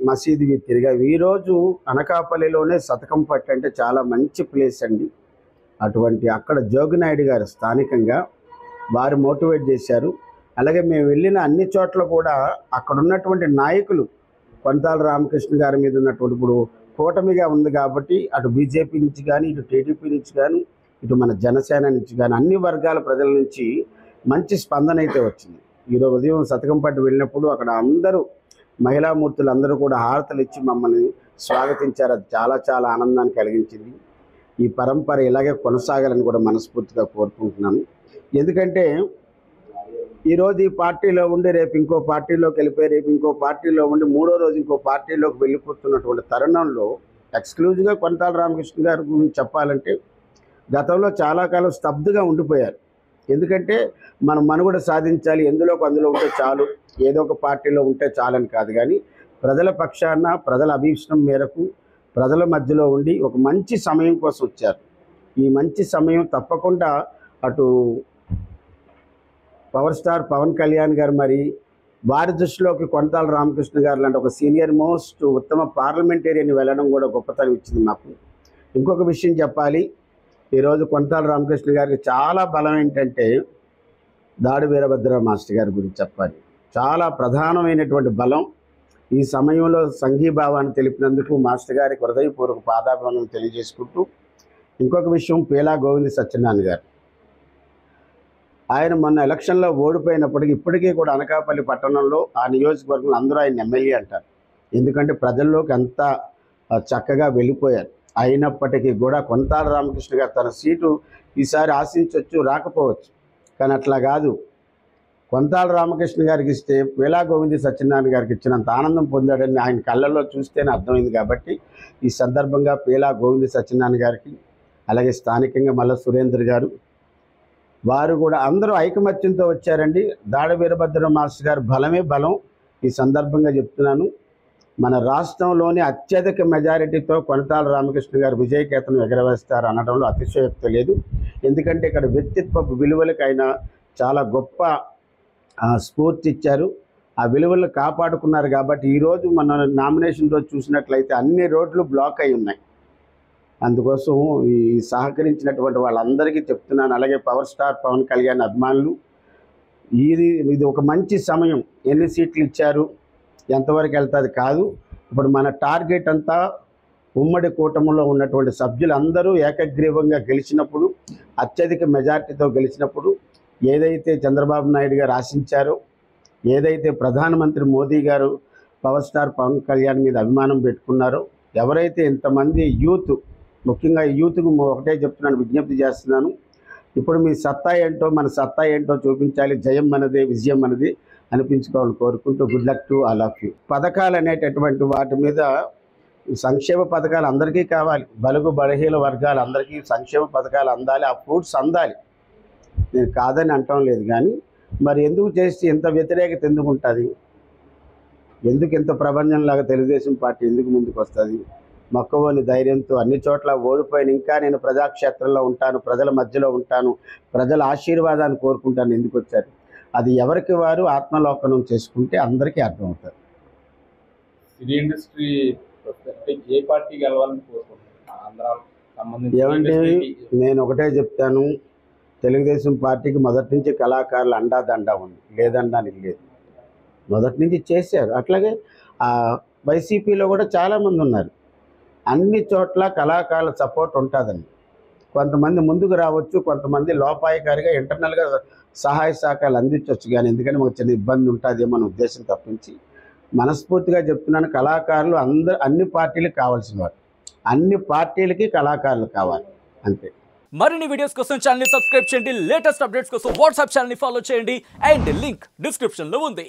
మసీదువి తిరిగాం. ఈరోజు అనకాపల్లిలోనే సతకంపట్టు అంటే చాలా మంచి ప్లేస్ అండి. అటువంటి అక్కడ జోగినాయుడు గారు స్థానికంగా వారు మోటివేట్ చేశారు. అలాగే మేము వెళ్ళిన అన్ని చోట్ల కూడా అక్కడ ఉన్నటువంటి నాయకులు కొంతాల రామకృష్ణ గారి మీద ఉన్నటువంటి ఇప్పుడు కూటమిగా ఉంది కాబట్టి అటు బీజేపీ నుంచి కానీ ఇటు టీడీపీ నుంచి కానీ ఇటు మన జనసేన నుంచి కానీ అన్ని వర్గాల ప్రజల నుంచి మంచి స్పందన అయితే వచ్చింది. ఈరోజు ఉదయం సతకంపట్టు వెళ్ళినప్పుడు అక్కడ అందరూ మహిళామూర్తులు అందరూ కూడా హారతలు ఇచ్చి మమ్మల్ని స్వాగతించారు. అది చాలా చాలా ఆనందాన్ని కలిగించింది. ఈ పరంపర ఇలాగే కొనసాగాలని కూడా మనస్ఫూర్తిగా కోరుకుంటున్నాను. ఎందుకంటే ఈరోజు ఈ పార్టీలో ఉండి రేపు ఇంకో పార్టీలోకి వెళ్ళిపోయి రేపు ఇంకో పార్టీలో ఉండి మూడో రోజు ఇంకో పార్టీలోకి వెళ్ళిపోతున్నటువంటి తరుణంలో ఎక్స్క్లూజివ్గా కొంతాల రామకృష్ణ గారి గురించి చెప్పాలంటే గతంలో చాలా కాలం స్తబ్దుగా ఉండిపోయారు. ఎందుకంటే మనం మనుగడ సాధించాలి, అందులో ఉంటే చాలు, ఏదో ఒక పార్టీలో ఉంటే చాలని కాదు, కానీ ప్రజల పక్షాన ప్రజల అభీష్టం మేరకు ప్రజల మధ్యలో ఉండి ఒక మంచి సమయం కోసం వచ్చారు. ఈ మంచి సమయం తప్పకుండా అటు పవర్ స్టార్ పవన్ కళ్యాణ్ గారు మరి వారి దృష్టిలోకి కొంతాల రామకృష్ణ గారు లాంటి ఒక సీనియర్ మోస్ట్ ఉత్తమ పార్లమెంటేరియన్ వెళ్ళడం కూడా గొప్పతనం ఇచ్చింది మాకు. ఇంకొక విషయం చెప్పాలి, ఈరోజు కొంతాల రామకృష్ణ గారికి చాలా బలం ఏంటంటే దాడి వీరభద్ర మాస్టర్ గారి గురించి చెప్పాలి. చాలా ప్రధానమైనటువంటి బలం. ఈ సమయంలో సంఘీభావాన్ని తెలిపినందుకు మాస్టర్ గారికి హృదయపూర్వక పాదాభివందనం తెలియజేసుకుంటూ ఇంకొక విషయం పేలా గోవింద సత్యనారాయణ గారు. ఆయన మొన్న ఎలక్షన్లో ఓడిపోయినప్పటికీ ఇప్పటికీ కూడా అనకాపల్లి పట్టణంలో ఆ నియోజకవర్గంలో అందరూ ఆయన ఎమ్మెల్యే అంటారు. ఎందుకంటే ప్రజల్లోకి అంతా చక్కగా వెళ్ళిపోయారు. అయినప్పటికీ కూడా కొంతాల రామకృష్ణ గారు తన సీటు ఈసారి ఆశించవచ్చు, రాకపోవచ్చు, కానీ అట్లా కాదు. కొంతాల రామకృష్ణ గారికి ఇస్తే పేలా గోవింద సత్యనారాయణ గారికి ఇచ్చినంత ఆనందం పొందాడని ఆయన కళ్ళల్లో చూస్తేనే అర్థమైంది. కాబట్టి ఈ సందర్భంగా పేలా గోవింద సత్యనారాయణ గారికి అలాగే స్థానికంగా మల్ల సురేందర్ గారు వారు కూడా అందరూ ఐకమత్యంతో వచ్చారండి. దాడి వీరభద్ర మాస్టర్ గారు బలమే బలం. ఈ సందర్భంగా చెప్తున్నాను, మన రాష్ట్రంలోని అత్యధిక మెజారిటీతో కొంతాల రామకృష్ణ గారు విజయకేతనం ఎగరవేస్తారు అనడంలో అతిశయోక్తి లేదు. ఎందుకంటే ఇక్కడ వ్యక్తిత్వ విలువలకు ఆయన చాలా గొప్ప స్ఫూర్తి ఇచ్చారు. ఆ విలువలను కాపాడుకున్నారు. కాబట్టి ఈరోజు మన నామినేషన్ రోజు చూసినట్లయితే అన్ని రోడ్లు బ్లాక్ అయి ఉన్నాయి. అందుకోసం ఈ సహకరించినటువంటి వాళ్ళందరికీ చెప్తున్నాను. అలాగే పవర్ స్టార్ పవన్ కళ్యాణ్ అభిమానులు, ఇది ఒక మంచి సమయం. ఎన్ని సీట్లు ఇచ్చారు, ఎంతవరకు వెళ్తుంది కాదు. ఇప్పుడు మన టార్గెట్ అంతా ఉమ్మడి కూటమిలో ఉన్నటువంటి సభ్యులందరూ ఏకగ్రీవంగా గెలిచినప్పుడు, అత్యధిక మెజార్టీతో గెలిచినప్పుడు ఏదైతే చంద్రబాబు నాయుడు గారు ఆశించారో, ఏదైతే ప్రధానమంత్రి మోదీ గారు పవర్ స్టార్ పవన్ కళ్యాణ్ మీద అభిమానం పెట్టుకున్నారో, ఎవరైతే ఇంతమంది యూత్, ముఖ్యంగా యూత్కు ఒకటే చెప్తున్నాను, విజ్ఞప్తి చేస్తున్నాను, ఇప్పుడు మీ సత్తా ఏంటో మన సత్తా ఏంటో చూపించాలి. జయం మనదే, విజయం మనది అనిపించుకోవాలని కోరుకుంటూ good luck to all of you. పథకాలు అనేటటువంటి వాటి మీద సంక్షేమ పథకాలు అందరికీ కావాలి. బలుగు బలహీన వర్గాలు అందరికీ సంక్షేమ పథకాలు అందాలి, ఆ ఫ్రూట్స్ అందాలి. నేను కాదని అంటం లేదు, కానీ మరి ఎందుకు చేసి ఇంత వ్యతిరేకత ఎందుకు ఉంటుంది? ఎందుకు ఇంత ప్రపంచంలాగా తెలుగుదేశం పార్టీ ఎందుకు ముందుకు వస్తుంది? మక్కువని ధైర్యంతో అన్ని చోట్ల ఓడిపోయిన ఇంకా నేను ప్రజాక్షేత్రంలో ఉంటాను, ప్రజల మధ్యలో ఉంటాను, ప్రజల ఆశీర్వాదాన్ని కోరుకుంటాను ఎందుకు వచ్చారు? అది ఎవరికి వారు ఆత్మలోకనం చేసుకుంటే అందరికీ అర్థమవుతారు. సినీ ఇండస్ట్రీ ఏ పార్టీ గెలవాలని కోరుకుంటున్నారు? ఏమంటే నేను ఒకటే చెప్తాను, తెలుగుదేశం పార్టీకి మొదటి నుంచి కళాకారులు అండాదండా ఉంది, లేదండాని లేదు, మొదటి నుంచి చేశారు. అట్లాగే వైసీపీలో కూడా చాలామంది ఉన్నారు. అన్ని చోట్ల కళాకారుల సపోర్ట్ ఉంటుందండి. కొంతమంది ముందుకు రావచ్చు, కొంతమంది లోపాయకారిగా ఇంటర్నల్గా సహాయ సహకారాలు అందించవచ్చు, కానీ ఎందుకంటే మాకు చిన్న ఇబ్బంది ఉంటుందేమో అనే ఉద్దేశం తప్పించి మనస్ఫూర్తిగా చెప్తున్నాను, కళాకారులు అన్ని పార్టీలకు కావాల్సిన వారు, అన్ని పార్టీలకి కళాకారులు కావాలి, అంతే. మరిన్ని వీడియోస్ కోసం ఛానల్ ని సబ్స్క్రైబ్ చేయండి, లేటెస్ట్ అప్డేట్స్ కోసం వాట్సాప్ ఛానల్ ని ఫాలో చేయండి, అండ్ లింక్ డిస్క్రిప్షన్ లో ఉంది.